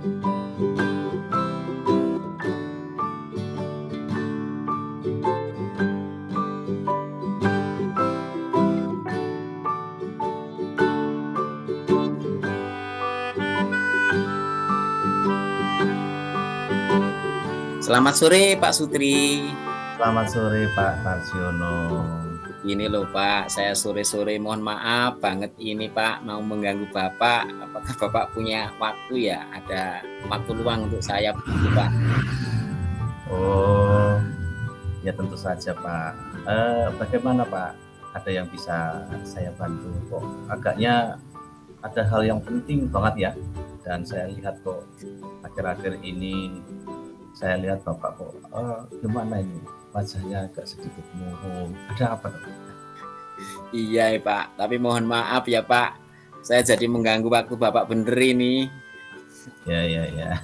Selamat sore Pak Sutri. Selamat sore Pak Tarsiono. Ini loh Pak, saya sore-sore mohon maaf banget ini Pak, mau mengganggu Bapak. Apakah Bapak punya waktu ya? Ada waktu luang untuk saya begitu Pak? Oh, ya tentu saja Pak. Bagaimana Pak? Ada yang bisa saya bantu kok? Agaknya ada hal yang penting banget ya. Dan saya lihat kok akhir-akhir ini saya lihat Bapak kok gimana ini? Wajahnya agak sedikit murung. Ada apa Pak? Iya Pak, tapi mohon maaf ya Pak, saya jadi mengganggu waktu Bapak bener ini. Ya.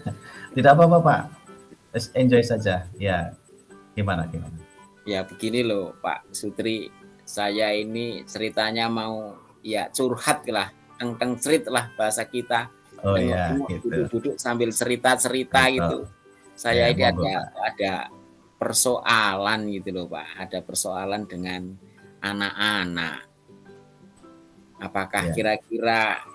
Tidak apa-apa Pak. Enjoy saja. Ya, gimana? Ya begini loh Pak Sutri, saya ini ceritanya mau ya curhat lah, teng cerit lah bahasa kita. Oh ya, gitu. Duduk-duduk sambil cerita-cerita gitu. Saya Ya, ini monggo, Pak. ada persoalan gitu loh Pak, ada persoalan dengan anak-anak. Apakah Ya. kira-kira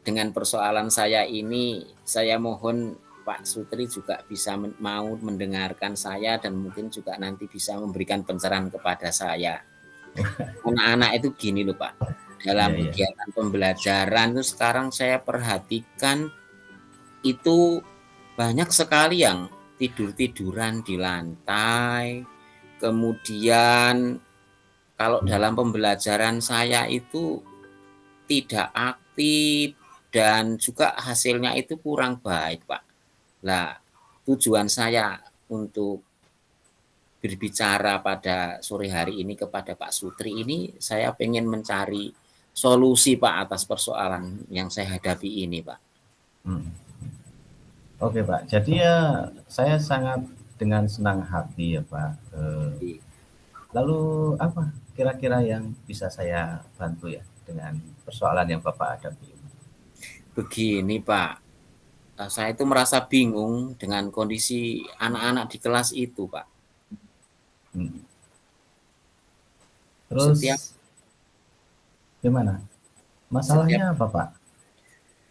dengan persoalan saya ini, saya mohon Pak Sutri juga bisa mau mendengarkan saya dan mungkin juga nanti bisa memberikan pencerahan kepada saya. Anak-anak itu gini loh Pak, dalam Iya. kegiatan pembelajaran itu sekarang saya perhatikan itu banyak sekali yang tidur-tiduran di lantai, kemudian kalau dalam pembelajaran saya itu tidak aktif dan juga hasilnya itu kurang baik Pak. Nah, tujuan saya untuk berbicara pada sore hari ini kepada Pak Sutri ini, saya pengen mencari solusi Pak atas persoalan yang saya hadapi ini Pak. Oke Pak, jadi ya saya sangat dengan senang hati ya Pak. Lalu apa kira-kira yang bisa saya bantu ya dengan persoalan yang Bapak hadapi ini? Begini Pak, saya itu merasa bingung dengan kondisi anak-anak di kelas itu Pak. Terus gimana? Masalahnya apa Pak?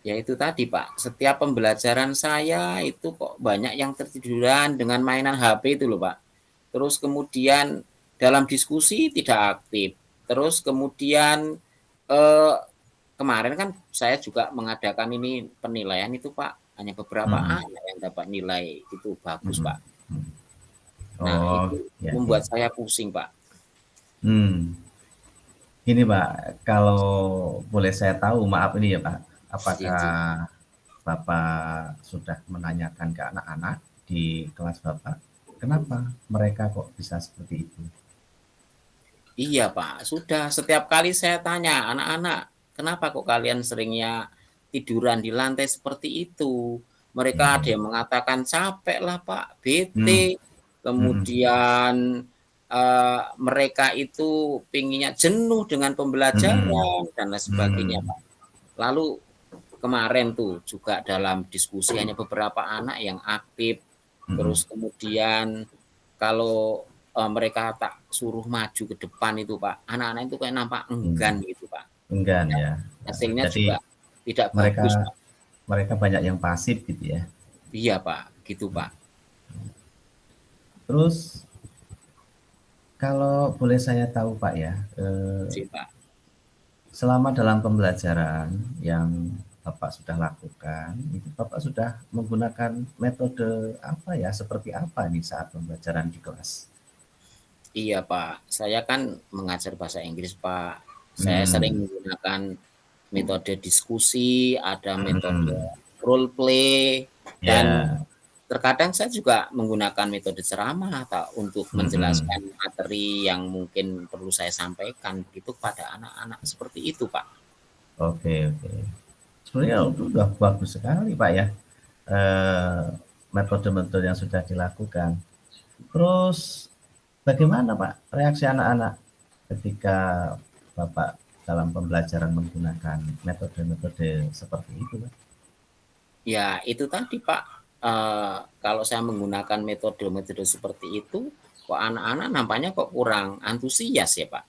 Ya itu tadi Pak, setiap pembelajaran saya itu kok banyak yang tertiduran dengan mainan HP itu loh Pak. Terus kemudian dalam diskusi tidak aktif. Terus kemudian kemarin kan saya juga mengadakan ini penilaian itu Pak, hanya beberapa anak yang dapat nilai itu bagus Pak. Nah itu membuat saya pusing Pak. Gini Pak, kalau boleh saya tahu, maaf ini ya Pak, apakah Bapak sudah menanyakan ke anak-anak di kelas Bapak, kenapa mereka kok bisa seperti itu? Iya Pak, sudah setiap kali saya tanya, anak-anak, kenapa kok kalian seringnya tiduran di lantai seperti itu? Mereka ada yang mengatakan capek lah Pak, bete, kemudian mereka itu pinginnya jenuh dengan pembelajaran dan lain sebagainya Pak. Lalu kemarin tuh juga dalam diskusi hanya beberapa anak yang aktif, terus kemudian kalau mereka tak suruh maju ke depan itu Pak, anak-anak itu kayak nampak enggan gitu Pak. Enggan ya. Hasilnya Jadi juga tidak bagus Pak. Mereka banyak yang pasif gitu ya. Iya Pak, gitu Pak. Terus kalau boleh saya tahu Pak ya, Pak. Selama dalam pembelajaran yang Bapak sudah lakukan, itu Bapak sudah menggunakan metode apa ya, seperti apa nih saat pembelajaran di kelas? Iya Pak, saya kan mengajar bahasa Inggris Pak. Saya sering menggunakan metode diskusi, ada metode role play, dan terkadang saya juga menggunakan metode ceramah untuk menjelaskan materi yang mungkin perlu saya sampaikan begitu pada anak-anak seperti itu Pak. Oke. Sebenarnya sudah bagus sekali Pak ya, metode-metode yang sudah dilakukan. Terus bagaimana Pak reaksi anak-anak ketika Bapak dalam pembelajaran menggunakan metode-metode seperti itu Pak? Ya itu tadi Pak, kalau saya menggunakan metode-metode seperti itu, kok anak-anak nampaknya kok kurang antusias ya Pak.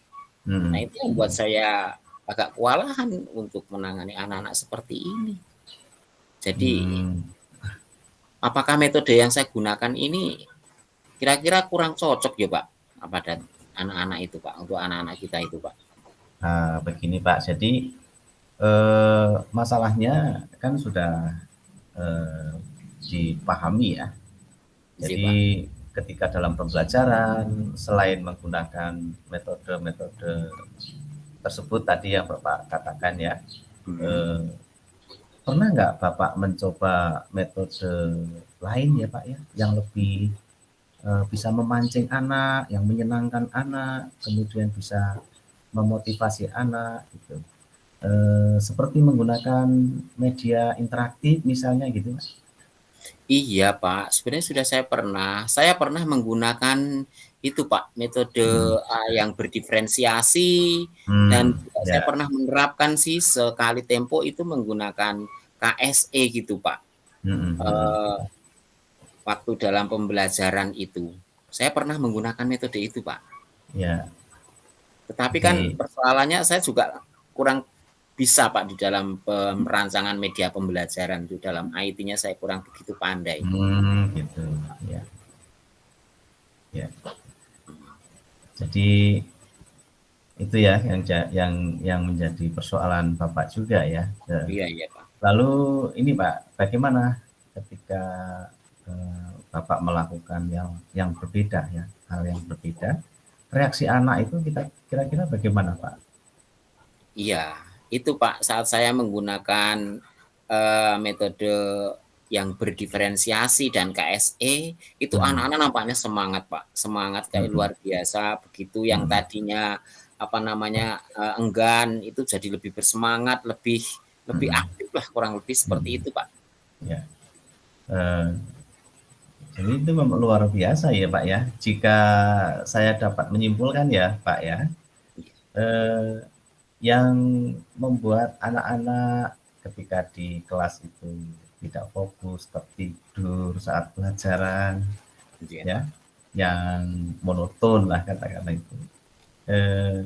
Nah Hmm. itu yang buat saya agak kewalahan untuk menangani anak-anak seperti ini. Jadi Hmm. apakah metode yang saya gunakan ini kira-kira kurang cocok ya Pak pada anak-anak itu Pak, untuk anak-anak kita itu Pak? Begini Pak, jadi masalahnya kan sudah eh, dipahami ya. Iya Jadi Pak. ketika dalam pembelajaran, selain menggunakan metode-metode tersebut tadi yang Bapak katakan ya, Hmm. eh, pernah nggak Bapak mencoba metode lain ya Pak ya, yang lebih bisa memancing anak, yang menyenangkan anak, kemudian bisa memotivasi anak gitu. Seperti menggunakan media interaktif misalnya gitu Mas? Iya Pak, sebenarnya sudah saya pernah menggunakan itu Pak, metode, Hmm. yang berdiferensiasi dan Hmm, juga saya ya. pernah menerapkan sih sekali tempo itu menggunakan KSE gitu Pak, Hmm, hmm, eee, hmm. waktu dalam pembelajaran itu. Saya pernah menggunakan metode itu Pak, Ya, tetapi kan jadi persoalannya saya juga kurang bisa Pak di dalam perancangan media pembelajaran, di dalam IT-nya saya kurang begitu pandai. gitu. Ya, ya. Jadi itu ya yang menjadi persoalan Bapak juga ya. Iya iya Pak. Lalu ini Pak, bagaimana ketika Bapak melakukan yang berbeda ya, hal yang berbeda, reaksi anak itu kita kira-kira bagaimana Pak? Iya, itu Pak, saat saya menggunakan, metode yang berdiferensiasi dan KSE, itu Hmm, anak-anak nampaknya semangat Pak, semangat kayak hmm, luar biasa, begitu yang hmm, tadinya, apa namanya, enggan, itu jadi lebih bersemangat, lebih lebih hmm, aktif lah, kurang lebih seperti hmm, itu Pak. ya. Eh, jadi itu memang luar biasa ya Pak ya. Jika saya dapat menyimpulkan ya Pak ya, Iya, eh, yang membuat anak-anak ketika di kelas itu tidak fokus, tertidur saat pelajaran, gitu ya ya, Pak. yang monoton lah katakanlah itu. Eh,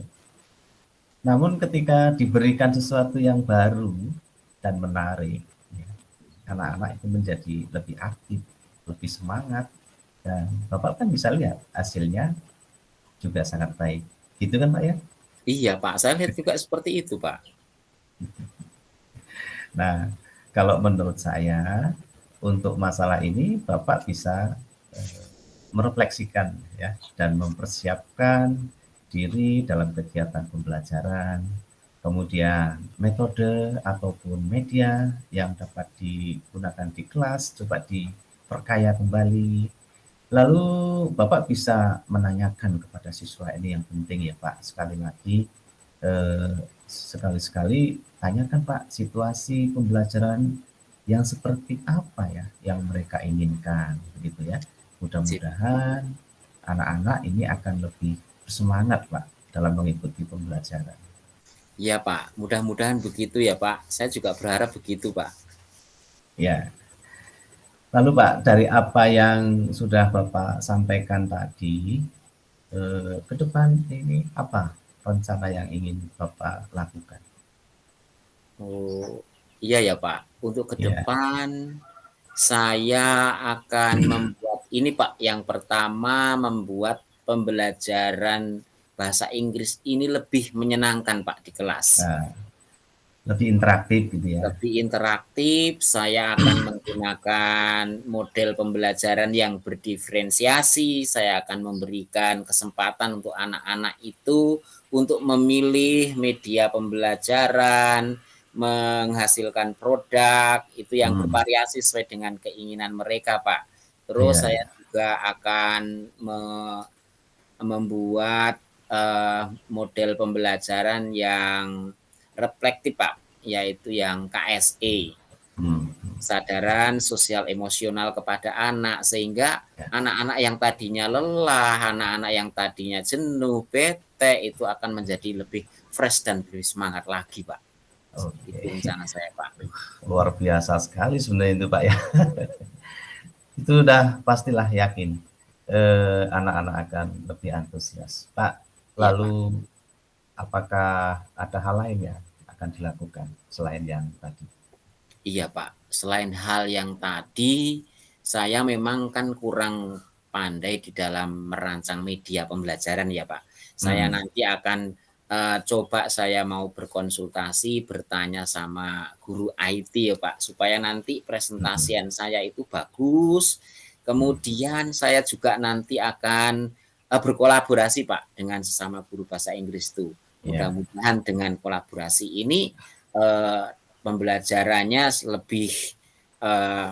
Namun ketika diberikan sesuatu yang baru dan menarik, ya, anak-anak itu menjadi lebih aktif, lebih semangat, dan Bapak kan bisa lihat hasilnya juga sangat baik. Gitu kan Pak ya? Iya Pak, saya lihat juga seperti itu Pak. Nah, kalau menurut saya untuk masalah ini Bapak bisa merefleksikan ya dan mempersiapkan diri dalam kegiatan pembelajaran, kemudian metode ataupun media yang dapat digunakan di kelas coba diperkaya kembali. Lalu Bapak bisa menanyakan kepada siswa ini yang penting ya Pak, sekali lagi sekali-sekali tanyakan Pak situasi pembelajaran yang seperti apa ya yang mereka inginkan begitu ya. Sip. Mudah-mudahan anak-anak ini akan lebih bersemangat Pak dalam mengikuti pembelajaran. Iya Pak, mudah-mudahan begitu ya Pak, saya juga berharap begitu Pak. Ya, lalu Pak dari apa yang sudah Bapak sampaikan tadi, ke depan ini apa rencana yang ingin Bapak lakukan? Oh, iya ya Pak. Untuk ke Ya, depan saya akan membuat ini Pak, yang pertama membuat pembelajaran bahasa Inggris ini lebih menyenangkan Pak di kelas. nah, lebih interaktif gitu ya. Lebih interaktif, saya akan menggunakan model pembelajaran yang berdiferensiasi, saya akan memberikan kesempatan untuk anak-anak itu untuk memilih media pembelajaran, menghasilkan produk, itu yang Hmm, bervariasi sesuai dengan keinginan mereka, Pak. Terus iya, saya ya. juga akan membuat, model pembelajaran yang reflektif, Pak, yaitu yang KSE, Hmm, kesadaran sosial emosional kepada anak, sehingga ya. anak-anak yang tadinya lelah, anak-anak yang tadinya jenuh, bete, itu akan menjadi lebih fresh dan lebih semangat lagi, Pak. Itu Oke. rencana saya, Pak. Luar biasa sekali sebenarnya itu, Pak, ya. Itu udah pastilah yakin, anak-anak akan lebih antusias. Pak, Iya, Pak. lalu apakah ada hal lain yang akan dilakukan selain yang tadi? Iya, Pak. Selain hal yang tadi, saya memang kan kurang pandai di dalam merancang media pembelajaran ya, Pak. Saya Mhm, nanti akan, coba saya mau berkonsultasi, bertanya sama guru IT ya, Pak, supaya nanti mhm, presentasian saya itu bagus. mhm. Kemudian saya juga nanti akan, berkolaborasi, Pak, dengan sesama guru bahasa Inggris tuh. Iya, Mudah-mudahan dengan kolaborasi ini, eee pembelajarannya lebih, eee,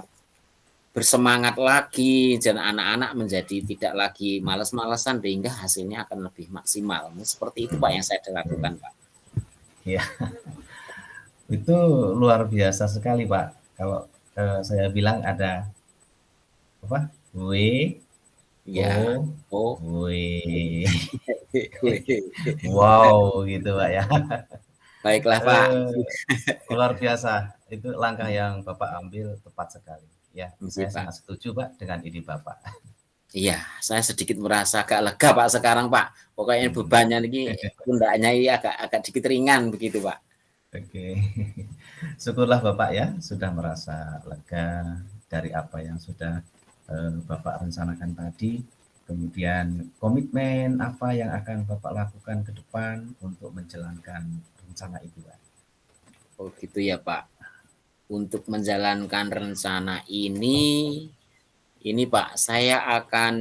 bersemangat lagi dan anak-anak menjadi tidak lagi males-malesan sehingga hasilnya akan lebih maksimal. Seperti itu Pak yang saya lakukan Pak. iya. Itu luar biasa sekali, Pak. Kalau, saya bilang ada apa, Iya. Oh, W. wih. Wow, gitu, Pak, ya. Baiklah Pak. Eee, luar biasa. Itu langkah yang Bapak ambil tepat sekali. Ya, Iya saya Pak. sangat setuju, Pak, dengan ide Bapak. Iya, saya sedikit merasa agak lega Pak sekarang Pak. Pokoknya Mhm. bebannya ini pundaknya ini agak agak dikit ringan begitu Pak. Oke. Syukurlah Bapak ya, sudah merasa lega dari apa yang sudah, Bapak rencanakan tadi. Kemudian komitmen apa yang akan Bapak lakukan ke depan untuk menjalankan rencana itu, Pak? Oh gitu ya Pak. Untuk menjalankan rencana ini Pak, saya akan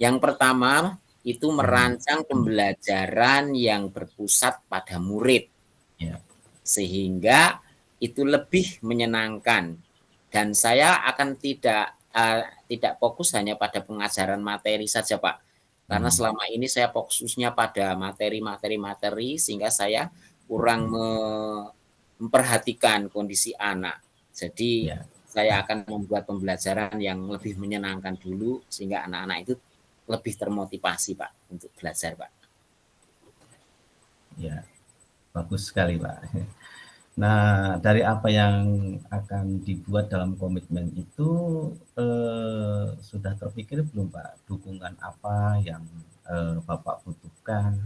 yang pertama itu Mhm, merancang pembelajaran yang berpusat pada murid, iya, sehingga itu lebih menyenangkan dan saya akan tidak fokus hanya pada pengajaran materi saja, Pak. Karena mhm, selama ini saya fokusnya pada materi sehingga saya kurang memperhatikan kondisi anak. Jadi iya, saya akan membuat pembelajaran yang lebih menyenangkan dulu sehingga anak-anak itu lebih termotivasi, Pak, untuk belajar, Pak. iya, bagus sekali, Pak. Nah, dari apa yang akan dibuat dalam komitmen itu, sudah terpikir belum, Pak, dukungan apa yang, Bapak butuhkan,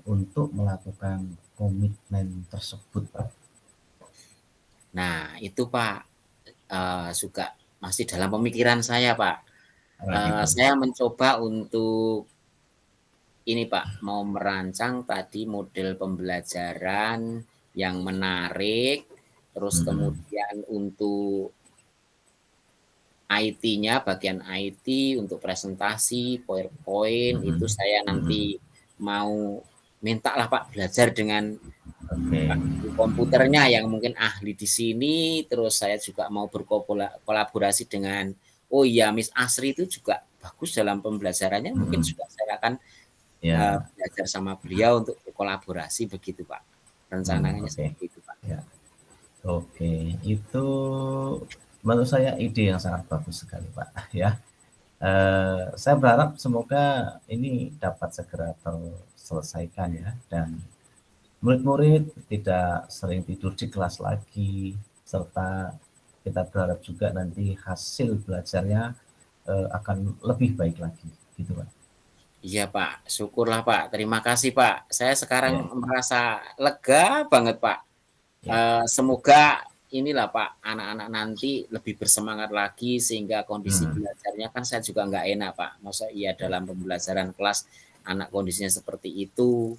untuk melakukan komitmen tersebut, Pak? Nah, itu Pak, juga masih dalam pemikiran saya, Pak. Oh gitu. Saya mencoba untuk ini Pak, mau merancang tadi model pembelajaran yang menarik, terus Mhm, kemudian untuk IT-nya, bagian IT untuk presentasi, PowerPoint, itu mhm, saya nanti mhm. mau mintalah Pak belajar dengan Oke, ahli komputernya yang mungkin ahli di sini, terus saya juga mau kolaborasi dengan, oh iya Miss Asri itu juga bagus dalam pembelajarannya, mungkin mhm. juga saya akan, Ya, belajar sama beliau untuk berkolaborasi begitu Pak. Rencananya oke. seperti itu Pak. Ya, oke. Itu menurut saya ide yang sangat bagus sekali, Pak, ya. Saya berharap semoga ini dapat segera terselesaikan ya, dan murid-murid tidak sering tidur di kelas lagi, serta kita berharap juga nanti hasil belajarnya, akan lebih baik lagi, gitu, Pak. Iya Pak, syukurlah Pak, terima kasih Pak. Saya Ya, sekarang merasa lega banget Pak. ya, Semoga inilah Pak, anak-anak nanti lebih bersemangat lagi sehingga kondisi mhm, belajarnya kan saya juga nggak enak Pak. Masa iya ya, dalam pembelajaran kelas anak kondisinya seperti itu.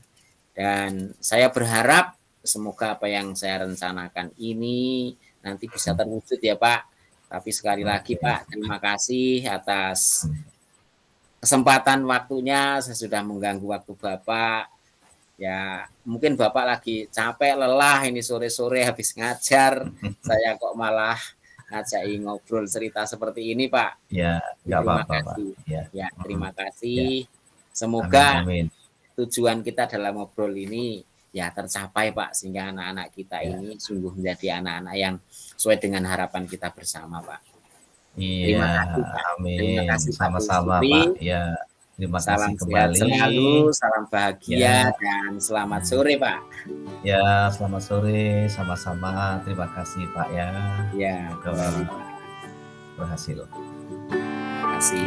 Dan saya berharap semoga apa yang saya rencanakan ini nanti bisa mhm, terwujud ya Pak. Tapi sekali lagi oke, Pak, terima kasih atas mhm, kesempatan waktunya. Saya sudah mengganggu waktu Bapak. Ya, mungkin Bapak lagi capek, lelah ini sore-sore habis ngajar, saya kok malah ngajakin ngobrol cerita seperti ini, Pak. ya, nggak Terima apa-apa, Pak, kasih. ya, Ya, mhm, terima ya, kasih. amin Semoga amin, tujuan kita dalam ngobrol ini ya tercapai, Pak, sehingga anak-anak kita ya, ini sungguh menjadi anak-anak yang sesuai dengan harapan kita bersama, Pak. iya, Terima kasih, Pak. Terima amin, kasih, Pak sama-sama, Pak, Zulkifli. ya, Terima Salam kasih sehat kembali. selalu, salam Ya, bahagia, dan selamat sore, Pak. ya, selamat sore, sama-sama. Terima kasih, Pak, ya. Ya, kembali, Semoga Pak. berhasil. Terima kasih.